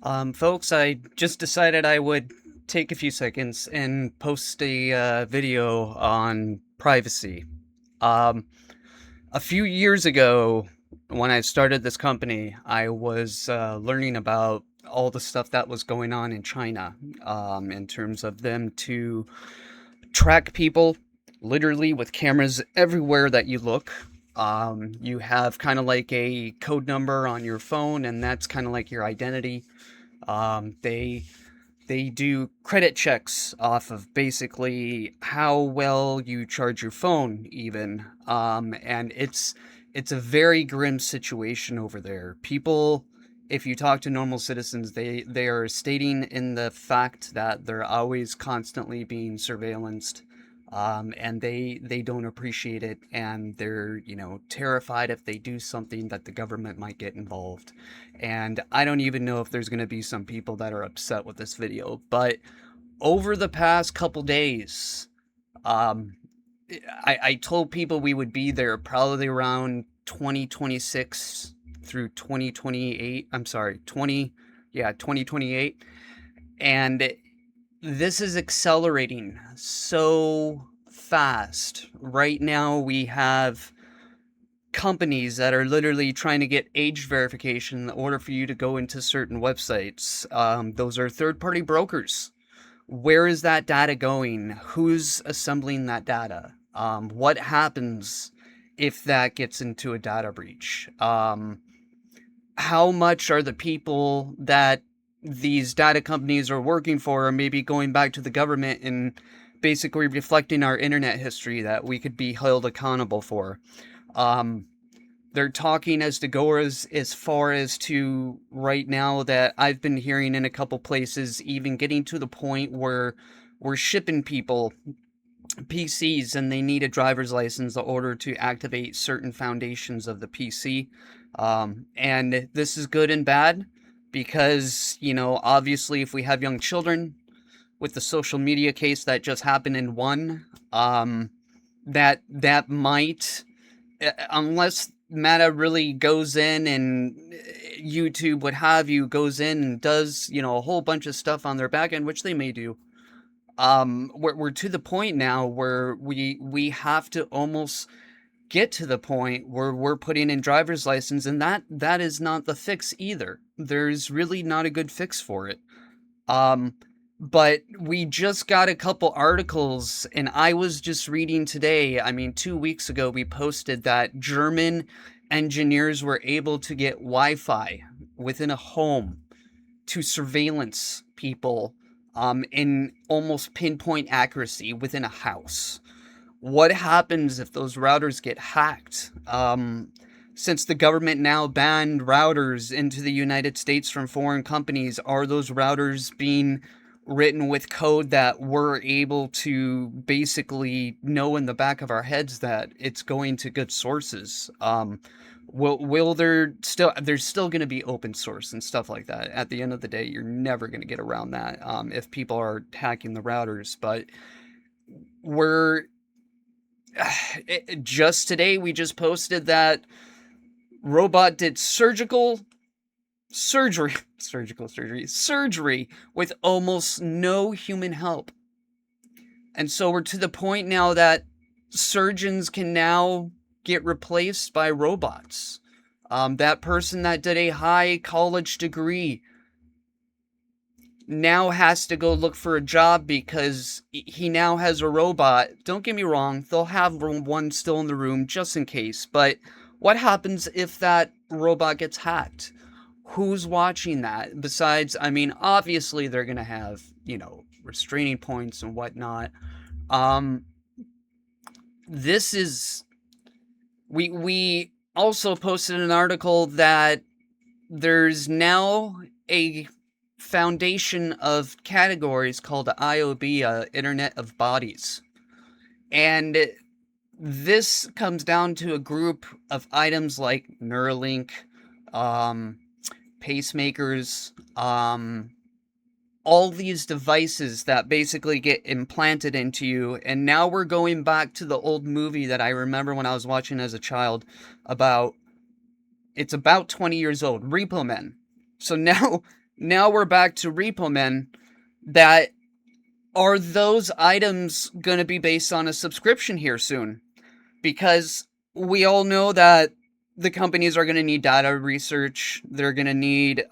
Folks, I just decided I would take a few seconds and post a video on privacy. Um, a few years ago, when I started this company, I was learning about all the stuff that was going on in China, in terms of them to track people literally with cameras everywhere that you look. You have kind of like a code number on your phone, and that's kind of like your identity. They do credit checks off of basically how well you charge your phone, even. And it's a very grim situation over there. People, if you talk to normal citizens, they are stating in the fact that they're always constantly being surveillanced. And they don't appreciate it, and they're terrified if they do something that the government might get involved. And I don't even know if there's going to be some people that are upset with this video, but over the past couple days, um, I told people we would be there probably around 2026 through 2028. I'm sorry, 2028. And this is accelerating so fast. Right now, we have companies that are literally trying to get age verification in order for you to go into certain websites. Those are third party brokers. Where is that data going? Who's assembling that data? What happens if that gets into a data breach? How much are the people that these data companies are working for, or maybe going back to the government and basically reflecting our internet history that we could be held accountable for? Um, they're talking as to go as far as to right now that I've been hearing in a couple places, even getting to the point where we're shipping people PCs and they need a driver's license in order to activate certain foundations of the PC. And this is good and bad because, obviously, if we have young children, with the social media case that just happened in one, that might, unless Meta really goes in and YouTube, what have you, goes in and does a whole bunch of stuff on their back end, which they may do. We're to the point now where we have to almost get to the point where we're putting in driver's license, and that is not the fix either. There's really not a good fix for it. Um, but we just got a couple articles, and I was just reading today. I mean, 2 weeks ago, we posted that German engineers were able to get Wi-Fi within a home to surveillance people, in almost pinpoint accuracy within a house. What happens if those routers get hacked? Since the government now banned routers into the United States from foreign companies, are those routers being written with code that we're able to basically know in the back of our heads that it's going to good sources? Will there's still going to be open source and stuff like that. At the end of the day, you're never going to get around that, if people are hacking the routers. But we're just today we just posted that robot did surgery with almost no human help. And so we're to the point now that surgeons can now get replaced by robots. That person that did a high college degree now has to go look for a job because he now has a robot. Don't get me wrong, they'll have one still in the room just in case, but what happens if that robot gets hacked? Who's watching that? Besides, I mean, obviously they're going to have, restraining points and whatnot. Um, this is, we also posted an article that there's now a foundation of categories called IOB, Internet of Bodies. And this comes down to a group of items like Neuralink, pacemakers, all these devices that basically get implanted into you. And now we're going back to the old movie that I remember when I was watching as a child it's about 20 years old, Repo Men. So now Now we're back to repo men. That are those items going to be based on a subscription here soon? Because we all know that the companies are going to need data research. They're going to need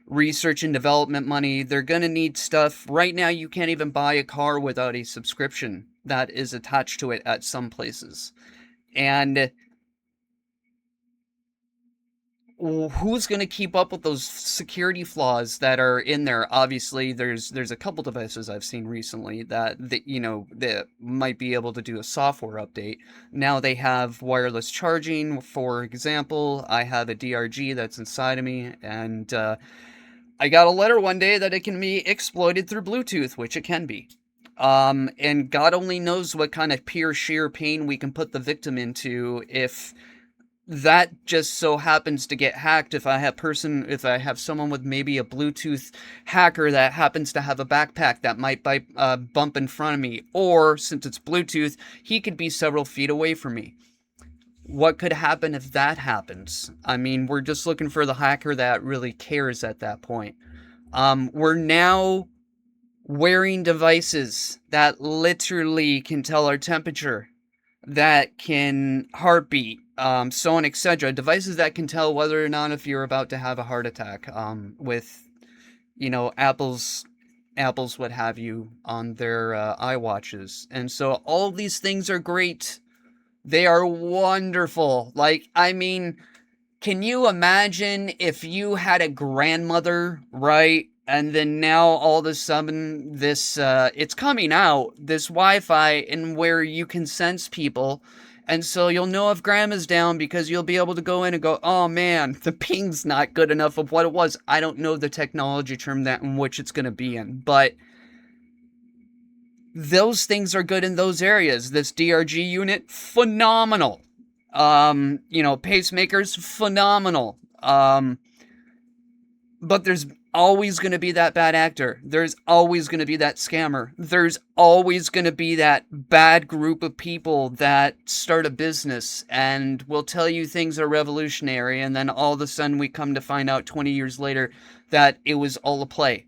research and development money. They're going to need stuff. Right now, you can't even buy a car without a subscription that is attached to it at some places. And who's going to keep up with those security flaws that are in there? Obviously, there's a couple devices I've seen recently that might be able to do a software update. Now they have wireless charging, for example. I have a DRG that's inside of me, and I got a letter one day that it can be exploited through Bluetooth, which it can be. And God only knows what kind of pure sheer pain we can put the victim into if that just so happens to get hacked. If I have someone with maybe a Bluetooth hacker that happens to have a backpack that might bump in front of me, or since it's Bluetooth, he could be several feet away from me. What could happen if that happens? I mean, we're just looking for the hacker that really cares at that point. We're now wearing devices that literally can tell our temperature, that can heartbeat, so on, etc. Devices that can tell whether or not if you're about to have a heart attack, with, Apple's what have you on their iWatches. And so all these things are great. They are wonderful. Like, I mean, can you imagine if you had a grandmother, right? And then now all of a sudden this it's coming out, this Wi-Fi, and where you can sense people. And so you'll know if grandma's down because you'll be able to go in and go, oh man, the ping's not good enough of what it was. I don't know the technology term that in which it's going to be in, but those things are good in those areas. This DRG unit, phenomenal. Pacemakers, phenomenal. But there's always going to be that bad actor. There's always going to be that scammer. There's always going to be that bad group of people that start a business and will tell you things are revolutionary, and then all of a sudden we come to find out 20 years later that it was all a play.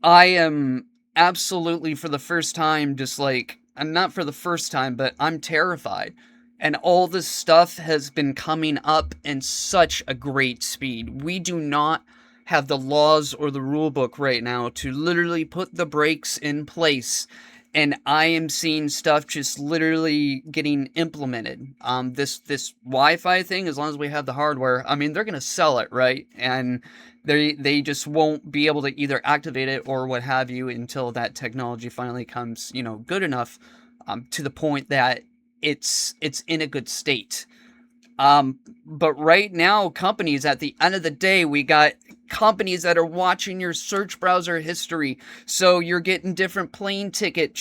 I am absolutely, for the first time, just like, and not for the first time, but I'm terrified. And all this stuff has been coming up in such a great speed. We do not have the laws or the rule book right now to literally put the brakes in place. And I am seeing stuff just literally getting implemented. This Wi-Fi thing, as long as we have the hardware, I mean, they're gonna sell it, right? And they just won't be able to either activate it or what have you until that technology finally comes, good enough, to the point that it's in a good state. But right now, companies, at the end of the day, we got companies that are watching your search browser history. So you're getting different plane ticket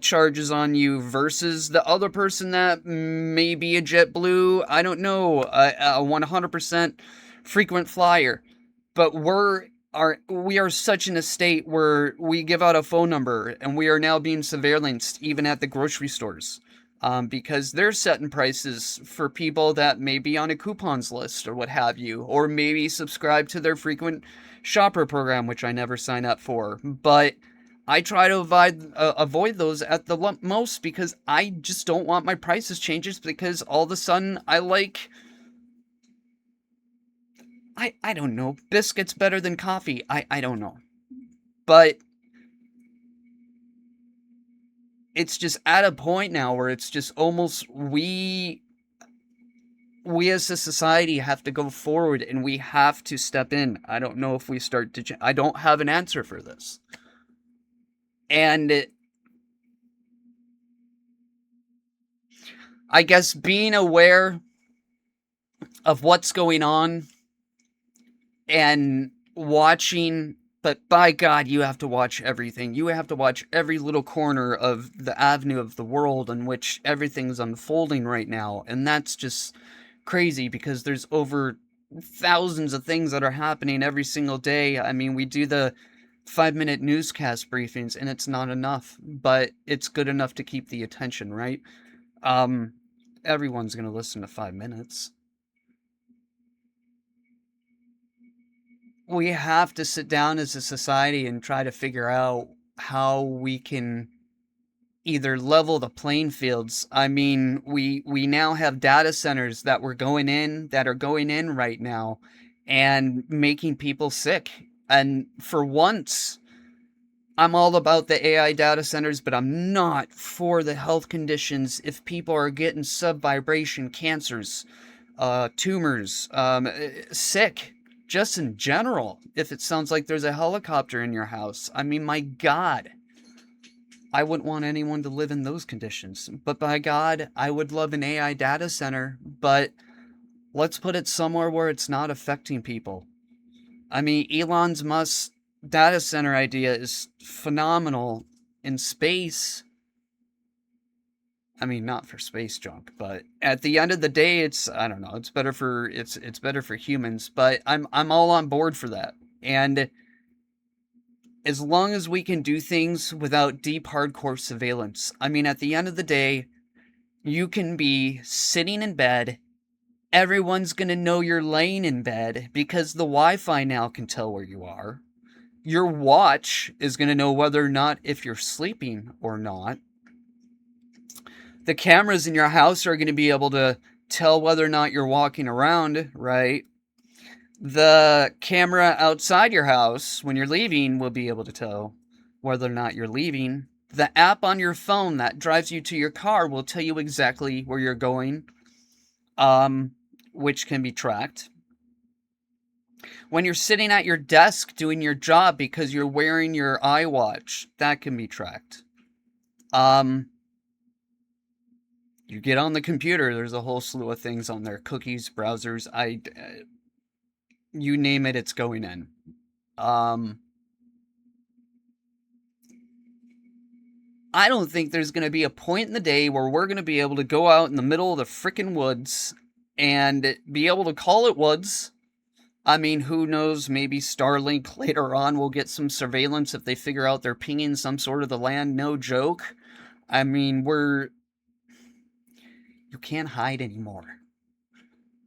charges on you versus the other person that may be a JetBlue, I don't know, a 100% frequent flyer. But we are such in a state where we give out a phone number and we are now being surveillanced even at the grocery stores. Because they're setting prices for people that may be on a coupons list or what have you, or maybe subscribe to their frequent shopper program, which I never sign up for. But I try to avoid those at the most because I just don't want my prices changes because all of a sudden I don't know, biscuits better than coffee. I don't know. But it's just at a point now where it's just almost we as a society have to go forward and we have to step in. I don't know if we start to I don't have an answer for this. And I guess being aware of what's going on and watching, but by God, you have to watch everything. You have to watch every little corner of the avenue of the world in which everything's unfolding right now. And that's just crazy because there's over thousands of things that are happening every single day. I mean, we do the 5-minute newscast briefings and it's not enough, but it's good enough to keep the attention, right? Um, Everyone's going to listen to 5 minutes. we have to sit down as a society and try to figure out how we can either level the playing fields. I mean, we now have data centers that are going in right now and making people sick. And for once, I'm all about the AI data centers, but I'm not for the health conditions if people are getting sub-vibration cancers, tumors, sick, just in general. If it sounds like there's a helicopter in your house, I mean, my God, I wouldn't want anyone to live in those conditions. But by God, I would love an AI data center, but let's put it somewhere where it's not affecting people. I mean, Elon Musk's data center idea is phenomenal in space. I mean, not for space junk, but at the end of the day, it's, I don't know, it's better for humans. But I'm all on board for that. And as long as we can do things without deep hardcore surveillance, I mean, at the end of the day, you can be sitting in bed. Everyone's gonna know you're laying in bed because the Wi-Fi now can tell where you are. Your watch is going to know whether or not if you're sleeping or not. The cameras in your house are going to be able to tell whether or not you're walking around, right? The camera outside your house when you're leaving will be able to tell whether or not you're leaving. The app on your phone that drives you to your car will tell you exactly where you're going, which can be tracked. When you're sitting at your desk doing your job because you're wearing your iWatch, that can be tracked. You get on the computer, there's a whole slew of things on there. Cookies, browsers, you name it, it's going in. I don't think there's going to be a point in the day where we're going to be able to go out in the middle of the frickin' woods and be able to call it woods. I mean, who knows, maybe Starlink later on will get some surveillance if they figure out they're pinging some sort of the land, no joke. I mean, you can't hide anymore.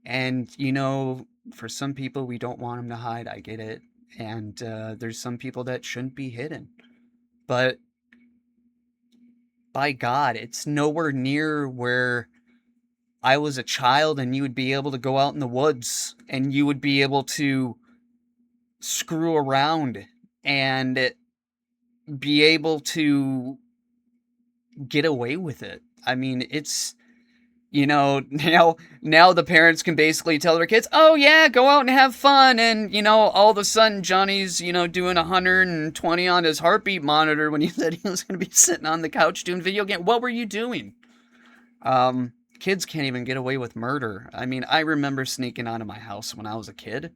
And, you know, for some people, we don't want them to hide, I get it. And there's some people that shouldn't be hidden. But, by God, it's nowhere near where I was a child and you would be able to go out in the woods and you would be able to screw around and be able to get away with it. I mean, it's, you know, now the parents can basically tell their kids, oh yeah, go out and have fun. And, you know, all of a sudden Johnny's, you know, doing 120 on his heartbeat monitor when he said he was going to be sitting on the couch doing video game. What were you doing? Kids can't even get away with murder. I mean, I remember sneaking out of my house when I was a kid.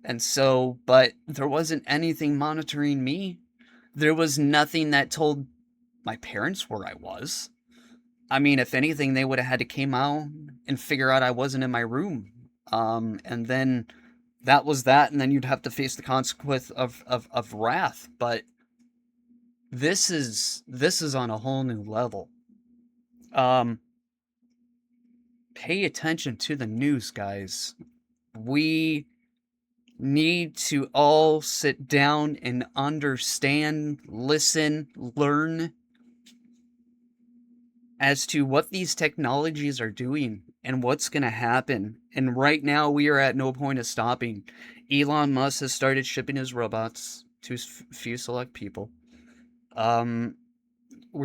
And so, but there wasn't anything monitoring me. There was nothing that told my parents where I was. I mean, if anything, they would have had to came out and figure out I wasn't in my room. And then that was that, and then you'd have to face the consequence of wrath. But this is on a whole new level. Pay attention to the news, guys. We need to all sit down and understand, listen, learn as to what these technologies are doing and what's going to happen. And right now, we are at no point of stopping. Elon Musk has started shipping his robots to a few select people. We're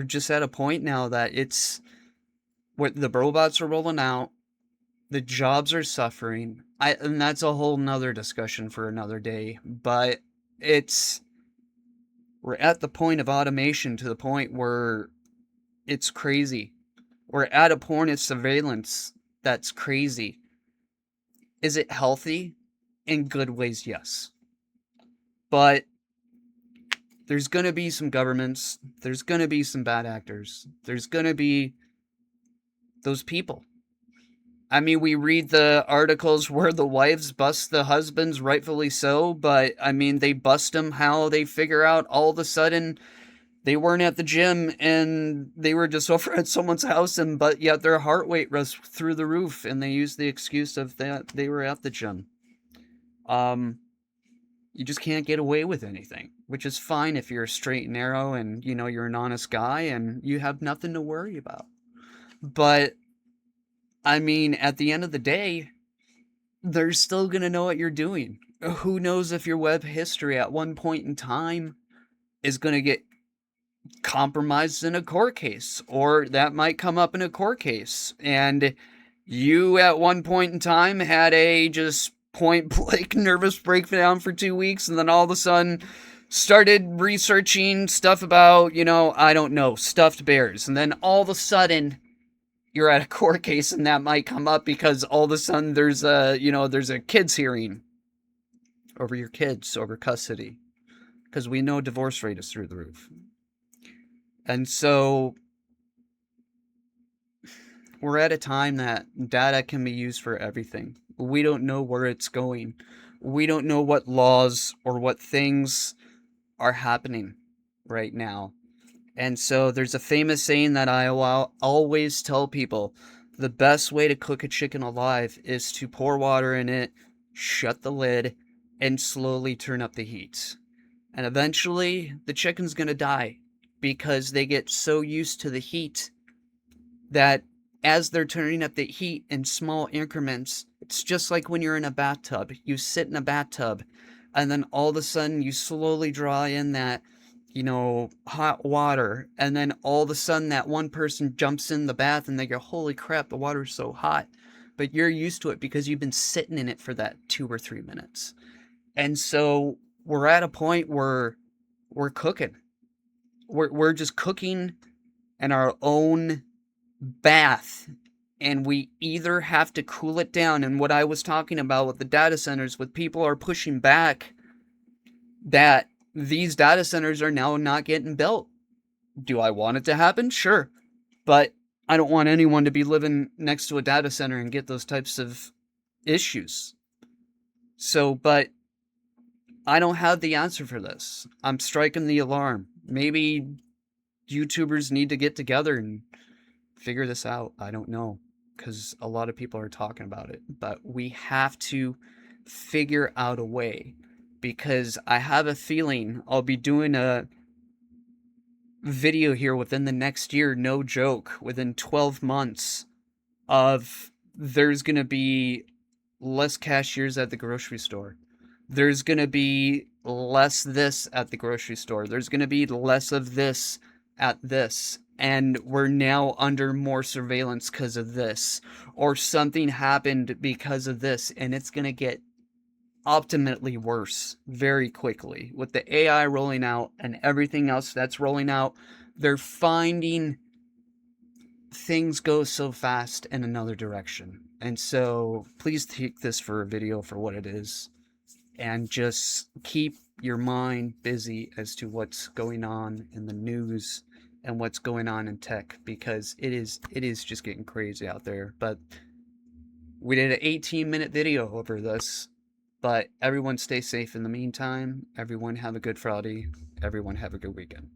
just at a point now that it's where the robots are rolling out, the jobs are suffering. And that's a whole nother discussion for another day. But we're at the point of automation to the point where it's crazy. We're at a point of surveillance that's crazy. Is it healthy? In good ways, yes. But there's going to be some governments. There's going to be some bad actors. There's going to be those people. I mean, we read the articles where the wives bust the husbands, rightfully so, but, I mean, they bust them how they figure out all of a sudden they weren't at the gym and they were just over at someone's house, but yet their heart rate was through the roof, and they used the excuse of that they were at the gym. You just can't get away with anything, which is fine if you're straight and narrow and, you're an honest guy and you have nothing to worry about. But, I mean, at the end of the day, they're still going to know what you're doing. Who knows if your web history at one point in time is going to get compromised in a court case, or that might come up in a court case. And you, at one point in time, had a just point blank nervous breakdown for 2 weeks, and then all of a sudden started researching stuff about, I don't know, stuffed bears. And then all of a sudden, you're at a court case and that might come up because all of a sudden there's a kids hearing over your kids, over custody. Because we know divorce rate is through the roof. And so we're at a time that data can be used for everything. We don't know where it's going. We don't know what laws or what things are happening right now. And so there's a famous saying that I always tell people. The best way to cook a chicken alive is to pour water in it, shut the lid, and slowly turn up the heat. And eventually, the chicken's going to die because they get so used to the heat that as they're turning up the heat in small increments, it's just like when you're in a bathtub. You sit in a bathtub, and then all of a sudden you slowly draw in that, hot water, and then all of a sudden that one person jumps in the bath and they go, holy crap, the water's so hot. But you're used to it because you've been sitting in it for that 2 or 3 minutes. And so we're at a point where we're cooking. We're just cooking in our own bath, and we either have to cool it down. And what I was talking about with the data centers, with people are pushing back that these data centers are now not getting built. Do I want it to happen? Sure. But I don't want anyone to be living next to a data center and get those types of issues. So, but I don't have the answer for this. I'm striking the alarm. Maybe YouTubers need to get together and figure this out. I don't know, because a lot of people are talking about it. But we have to figure out a way, because I have a feeling I'll be doing a video here within the next year, no joke, within 12 months, of there's going to be less cashiers at the grocery store. There's going to be less this at the grocery store. There's going to be less of this at this. And we're now under more surveillance because of this. Or something happened because of this. And it's going to get ultimately worse very quickly. With the AI rolling out and everything else that's rolling out, they're finding things go so fast in another direction. And so please take this for a video for what it is. And just keep your mind busy as to what's going on in the news and what's going on in tech, because it is just getting crazy out there. But we did an 18-minute video over this. But everyone stay safe in the meantime. Everyone have a good Friday. Everyone have a good weekend.